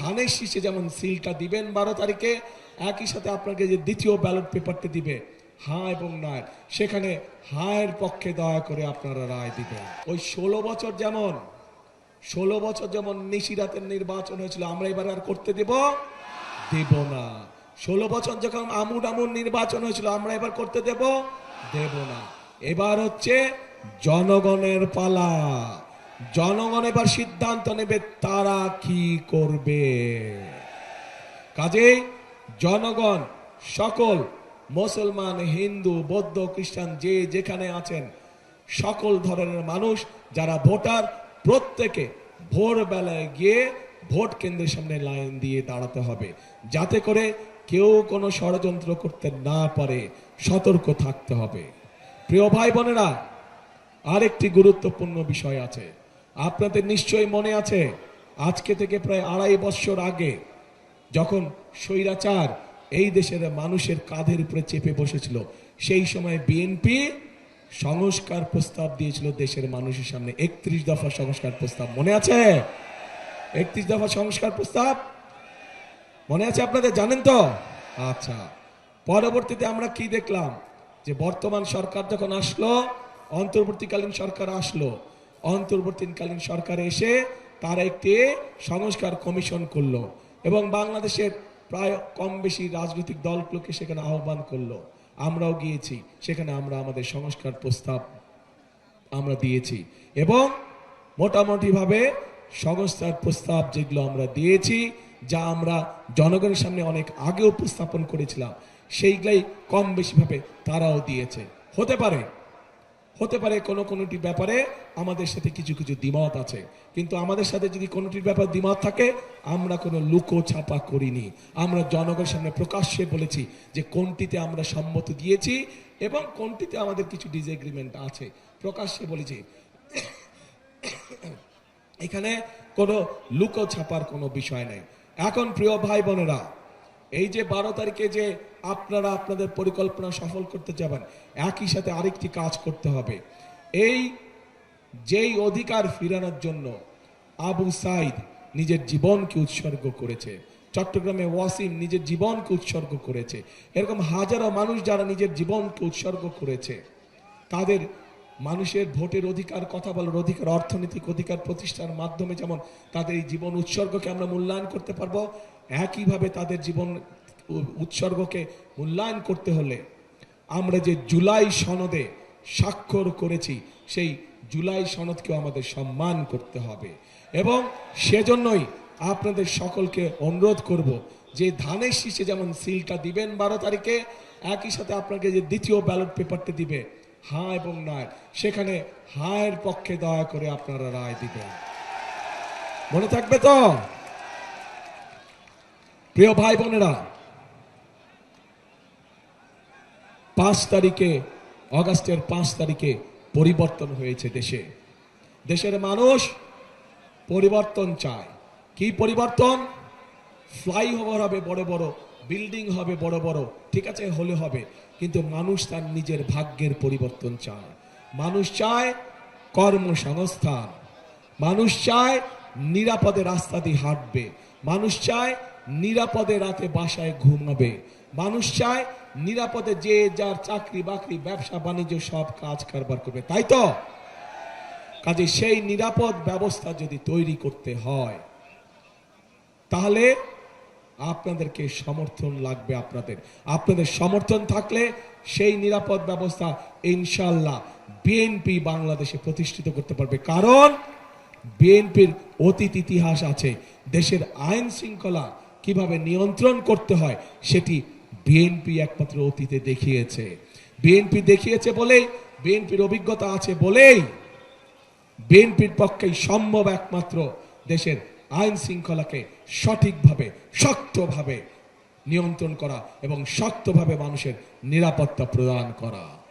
ধানের শীষে যেমন সিলটা দিবেন 12 তারিখে, একই সাথে আপনাকে যে দ্বিতীয় ব্যালট পেপারটি দিবে হ্যাঁ এবং না, সেখানে হায়ের পক্ষে দয়া করে আপনারা রায় দিবেন। ওই 16 বছর যেমন নিশিরাতের নির্বাচন হয়েছিল, আমরা এবার আর করতে দেব না। 16 বছর যখন আমুর নির্বাচন হয়েছিল, আমরা এবার করতে দেব না। এবার হচ্ছে জনগণের পালা। জনগণ এবার সিদ্ধান্ত নেবে তারা কি করবে। কাজেই জনগণ, সকল মুসলমান, হিন্দু, বৌদ্ধ, খ্রিস্টান, যে যেখানে আছেন, সকল ধরনের মানুষ যারা ভোটার, প্রত্যেকে ভোরবেলায় গিয়ে ভোট কেন্দ্রের সামনে লাইন দিয়ে দাঁড়াতে হবে, যাতে করে কেউ কোনো ষড়যন্ত্র করতে না পারে। সতর্ক থাকতে হবে। প্রিয় ভাই বোনেরা, আরেকটি গুরুত্বপূর্ণ বিষয় আছে। আপনাদের নিশ্চয়ই মনে আছে, আজকে থেকে প্রায় 2.5 বছর আগে যখন স্বৈরাচার এই দেশের মানুষের কাঁধের উপরে চেপে বসেছিল, সেই সময় বিএনপি সংস্কার প্রস্তাব দিয়েছিল দেশের মানুষের সামনে। 31 দফা সংস্কার প্রস্তাব মনে আছে? 31 দফা সংস্কার প্রস্তাব মনে আছে আপনাদের? জানেন তো? আচ্ছা, পরবর্তীতে আমরা কি দেখলাম, যে বর্তমান সরকার যখন আসলো, অন্তর্বর্তীকালীন সরকার আসলো, অন্তর্বর্তীকালীন সরকার এসে তারা একটি সংস্কার কমিশন করলো এবং বাংলাদেশের প্রায় কম বেশি রাজনৈতিক দলগুলোকে সেখানে আহ্বান করলো। আমরাও গিয়েছি সেখানে, আমরা আমাদের সংস্কার প্রস্তাব আমরা দিয়েছি এবং মোটামুটিভাবে সংস্কার প্রস্তাব যেগুলো আমরা দিয়েছি, যা আমরা জনগণের সামনে অনেক আগে উপস্থাপন করেছিলাম, সেইগুলাই কম বেশিভাবে তারাও দিয়েছে। হতে পারে কোনোটির ব্যাপারে আমাদের সাথে কিছু দ্বিমত আছে, কিন্তু আমাদের সাথে যদি কোনোটির ব্যাপারে দ্বিমত থাকে, আমরা কোনো লুকো ছাপা করিনি। আমরা জনগণের সামনে প্রকাশ্যে বলেছি যে কোনটিতে আমরা সম্মত দিয়েছি এবং কোনটিতে আমাদের কিছু ডিসএগ্রিমেন্ট আছে, প্রকাশ্যে বলেছি। এখানে কোনো লুকো ছাপার কোনো বিষয় নেই। এখন প্রিয় ভাই বোনেরা, এই যে 12 তারিখে যে আপনারা আপনাদের পরিকল্পনা সফল করতে যাবেন, একই সাথে আরেকটি কাজ করতে হবে। এই যেই অধিকার ফিরানোর জন্য আবু সাইদ নিজের জীবনকে উৎসর্গ করেছে, চট্টগ্রামে ওয়াসিম নিজের জীবনকে উৎসর্গ করেছে, এরকম হাজারো মানুষ যারা নিজের জীবনকে উৎসর্গ করেছে, তাদের মানুষের ভোটের অধিকার, কথা বলার অধিকার, অর্থনৈতিক অধিকার প্রতিষ্ঠার মাধ্যমে যেমন তাদের এই জীবন উৎসর্গকে আমরা মূল্যায়ন করতে পারবো, একইভাবে তাদের জীবন উৎসর্গকে মূল্যায়ন করতে হলে আমরা যে জুলাই সনদে স্বাক্ষর করেছি, সেই জুলাই সনদকেও আমাদের সম্মান করতে হবে। এবং সেজন্যই আপনাদের সকলকে অনুরোধ করব যে ধানের শীষে যেমন সিলটা দিবেন 12 তারিখে, একই সাথে আপনাকে যে দ্বিতীয় ব্যালট পেপারটি দিবে হ্যাঁ এবং না, সেখানে হায়ের পক্ষে দয়া করে আপনারা রায় দিবেন। মনে থাকবে তো? প্রিয় ভাই বোনেরা, 5 তারিখে, অগাস্টের 5 তারিখে পরিবর্তন হয়েছে দেশের মানুষ পরিবর্তন চায়। কি পরিবর্তন? ফ্লাইওভার হবে বড় বড়, বিল্ডিং হবে বড় বড়, ঠিক আছে, হলে হবে, কিন্তু মানুষ তার নিজের ভাগ্যের পরিবর্তন চায়। মানুষ চায় কর্মসংস্থান, মানুষ চায় নিরাপদে রাস্তা দিয়ে হাঁটবে, মানুষ চায় নিরাপদে রাতে বাসায় ঘুমাবে, মানুষ চায় নিরাপদে যে যার চাকরি বাকরি, ব্যবসা বাণিজ্য সব কাজ কারবার করবে, তাই তো? কাজে সেই নিরাপদ ব্যবস্থা যদি তৈরি করতে হয়, তাহলে আপনাদেরকে সমর্থন লাগবে। আপনাদের সমর্থন থাকলে সেই নিরাপদ ব্যবস্থা ইনশাআল্লাহ বিএনপি বাংলাদেশে প্রতিষ্ঠিত করতে পারবে। কারণ বিএনপির অতীত ইতিহাস আছে, দেশের আইন শৃঙ্খলা কিভাবে নিয়ন্ত্রণ করতে হয় সেটি বিএনপি একমাত্র অতীতে দেখিয়েছে। বিএনপি দেখিয়েছে বলেই, বিএনপির অভিজ্ঞতা আছে বলেই বিএনপির পক্ষেই সম্ভব একমাত্র দেশের আইন শৃঙ্খলাকে সঠিকভাবে, শক্তভাবে নিয়ন্ত্রণ করা এবং শক্তভাবে মানুষের নিরাপত্তা প্রদান করা।